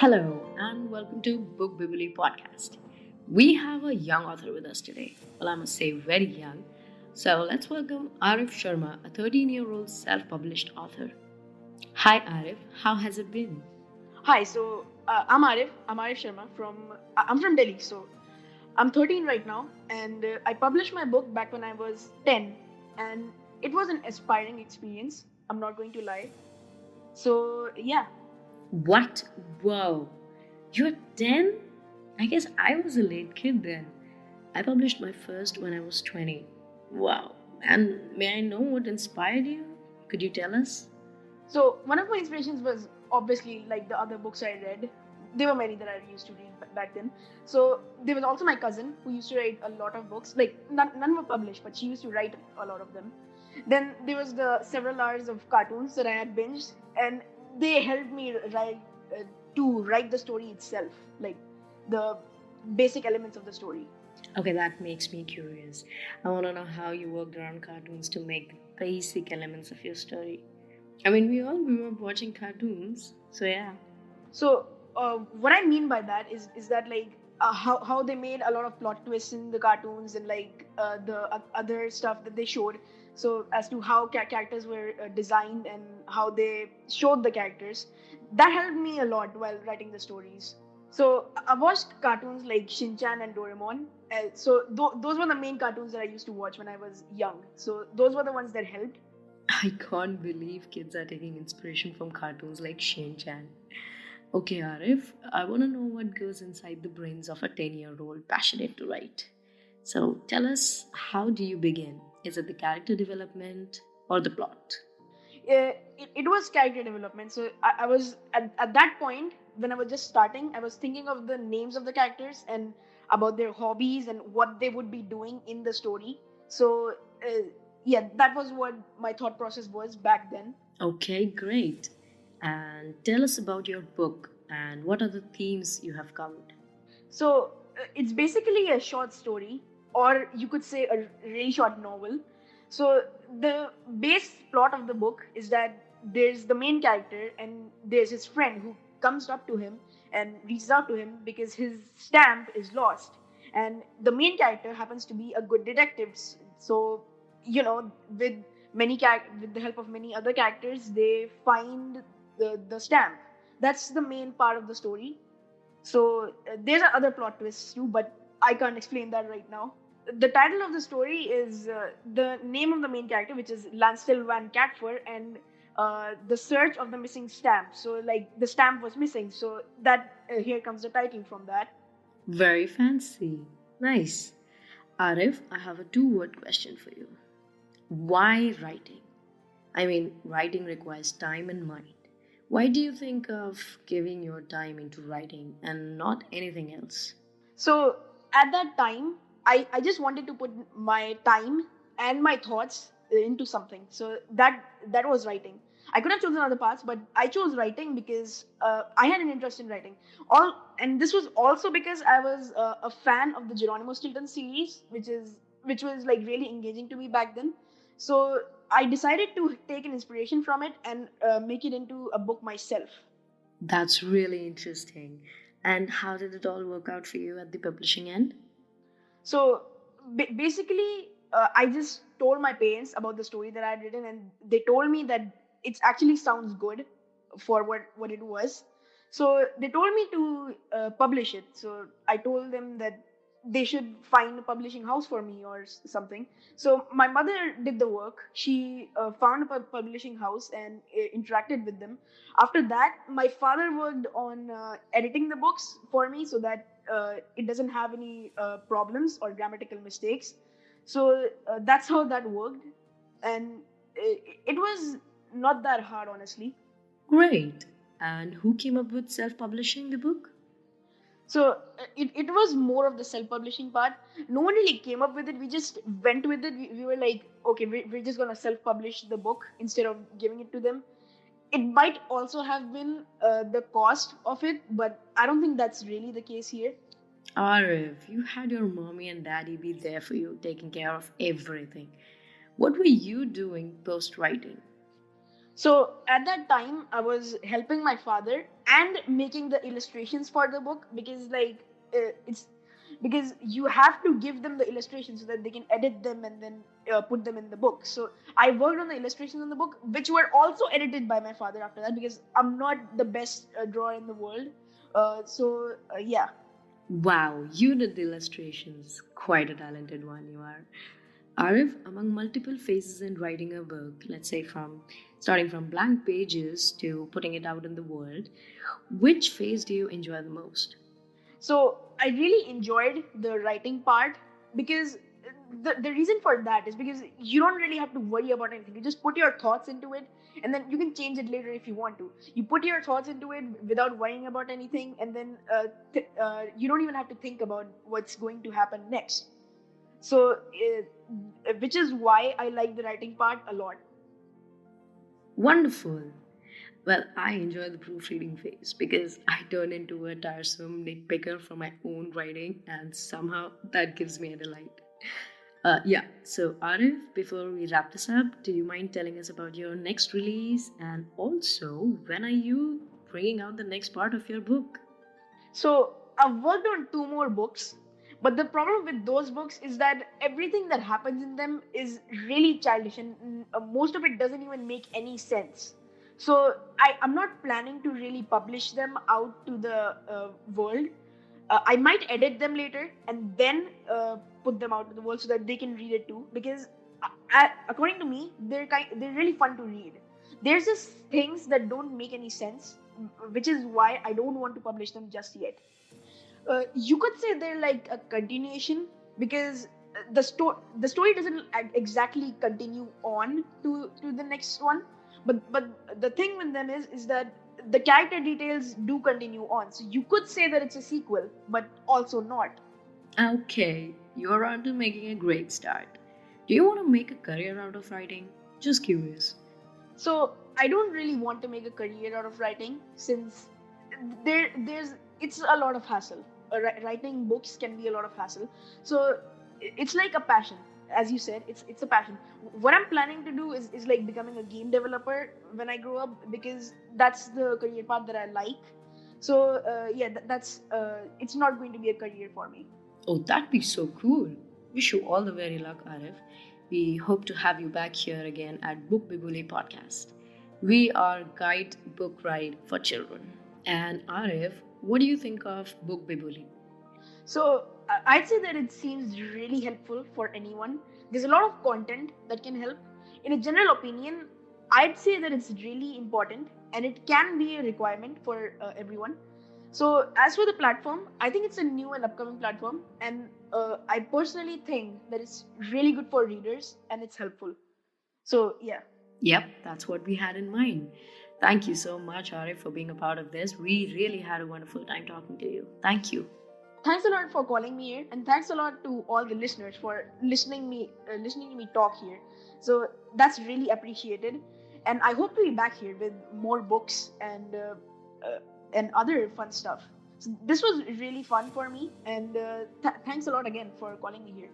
Hello and welcome to Bookbibuli podcast. We have a young author with us today. Well, I must say very young. So let's welcome Ariv Sharma, a 13-year-old self-published author. Hi Ariv, how has it been? Hi, I'm Ariv. I'm Ariv Sharma I'm from Delhi. So I'm 13 right now, and I published my book back when I was 10, and it was an aspiring experience. I'm not going to lie. So yeah, What? Whoa, you're 10? I guess I was a late kid then. I published my first when I was 20. Wow. And may I know what inspired you? Could you tell us? so one of my inspirations was obviously like the other books I read. There were many that I used to read back then. So there was also my cousin who used to write a lot of books. Like none were published, but she used to write a lot of them. Then there was the several hours of cartoons that I had binged, and they helped me uh, to write the story itself, like the basic elements of the story. Okay, that makes me curious. I want to know how you worked around cartoons to make the basic elements of your story. I mean, we all grew up watching cartoons, so yeah. So what I mean by that is that like how they made a lot of plot twists in the cartoons and like the other stuff that they showed. So as to how characters were designed and how they showed the characters, that helped me a lot while writing the stories. So I watched cartoons like Shin-chan and Doraemon. Those were the main cartoons that I used to watch when I was young. So those were the ones that helped. I can't believe kids are taking inspiration from cartoons like Shin Chan. Okay, Arif, I want to know what goes inside the brains of a 10-year-old passionate to write. So tell us, how do you begin? Is it the character development or the plot? It was character development. So I was at that point when I was just starting, I was thinking of the names of the characters and about their hobbies and what they would be doing in the story. So yeah, that was what my thought process was back then. Okay, great. And tell us about your book and what are the themes you have covered. So it's basically a short story, or you could say a really short novel. So the base plot of the book is that there's the main character and there's his friend who comes up to him and reaches out to him because his stamp is lost. And the main character happens to be a good detective. So, with with the help of many other characters, they find the stamp. That's the main part of the story. So there are other plot twists too, but I can't explain that right now. The title of the story is the name of the main character, which is Lancel Van Catfer, and the search of the missing stamp. So like the stamp was missing, so that here comes the title from that. Very fancy. Nice. Arif, I have a two-word question for you. Why writing? I mean, writing requires time and mind. Why do you think of giving your time into writing and not anything else? So at that time, I just wanted to put my time and my thoughts into something. So that was writing. I could have chosen other paths, but I chose writing because I had an interest in writing. And this was also because I was a fan of the Geronimo Stilton series, which was like really engaging to me back then. So I decided to take an inspiration from it and make it into a book myself. That's really interesting. And how did it all work out for you at the publishing end? So basically, I just told my parents about the story that I had written, and they told me that it actually sounds good for what it was. So they told me to publish it. So I told them that they should find a publishing house for me or something. So my mother did the work. She found a publishing house and interacted with them. After that, my father worked on editing the books for me so that it doesn't have any problems or grammatical mistakes. So that's how that worked, and it was not that hard, honestly. Great. And who came up with self publishing the book? So it was more of the self-publishing part. No one really came up with it. We just went with it. We were like, okay, we're just gonna self-publish the book instead of giving it to them. It might also have been the cost of it, but I don't think that's really the case here. Arif, you had your mommy and daddy be there for you, taking care of everything. What were you doing post writing? So at that time, I was helping my father and making the illustrations for the book, because it's because you have to give them the illustrations so that they can edit them and then put them in the book. So I worked on the illustrations in the book, which were also edited by my father after that, because I'm not the best drawer in the world. Yeah. Wow, you did the illustrations. Quite a talented one you are. Arif, among multiple phases in writing a book, let's say from starting from blank pages to putting it out in the world, which phase do you enjoy the most? So I really enjoyed the writing part, because the reason for that is because you don't really have to worry about anything. You just put your thoughts into it, and then you can change it later if you want to. You put your thoughts into it without worrying about anything, and then you don't even have to think about what's going to happen next. So, which is why I like the writing part a lot. Wonderful. Well, I enjoy the proofreading phase because I turn into a tiresome nitpicker for my own writing, and somehow that gives me a delight. Yeah, so Arif, before we wrap this up, do you mind telling us about your next release, and also when are you bringing out the next part of your book? So I've worked on two more books, but the problem with those books is that everything that happens in them is really childish, and most of it doesn't even make any sense. So I'm not planning to really publish them out to the world. I might edit them later and then put them out to the world so that they can read it too. Because according to me, they're really fun to read. There's just things that don't make any sense, which is why I don't want to publish them just yet. You could say they're like a continuation, because the story doesn't exactly continue on to the next one, but the thing with them is that the character details do continue on, so you could say that it's a sequel, but also not. Okay, you're on to making a great start. Do you want to make a career out of writing? Just curious. So I don't really want to make a career out of writing, since there's it's a lot of hassle. Writing books can be a lot of hassle. So it's like a passion, as you said. It's a passion. What I'm planning to do is like becoming a game developer when I grow up, because that's the career path that I like. So yeah, that's it's not going to be a career for me. Oh, that'd be so cool. Wish you all the very luck, Arif. We hope to have you back here again at Bookbibuli podcast. We are guide book ride for children. And Arif, what do you think of Bookbibuli? So I'd say that it seems really helpful for anyone. There's a lot of content that can help. In a general opinion, I'd say that it's really important and it can be a requirement for everyone. So as for the platform, I think it's a new and upcoming platform, and I personally think that it's really good for readers and it's helpful. So yeah. Yep, that's what we had in mind. Thank you so much, Arif, for being a part of this. We really had a wonderful time talking to you. Thank you. Thanks a lot for calling me here, and thanks a lot to all the listeners for listening to me talk here. So that's really appreciated, and I hope to be back here with more books uh, and other fun stuff. So this was really fun for me, and thanks a lot again for calling me here.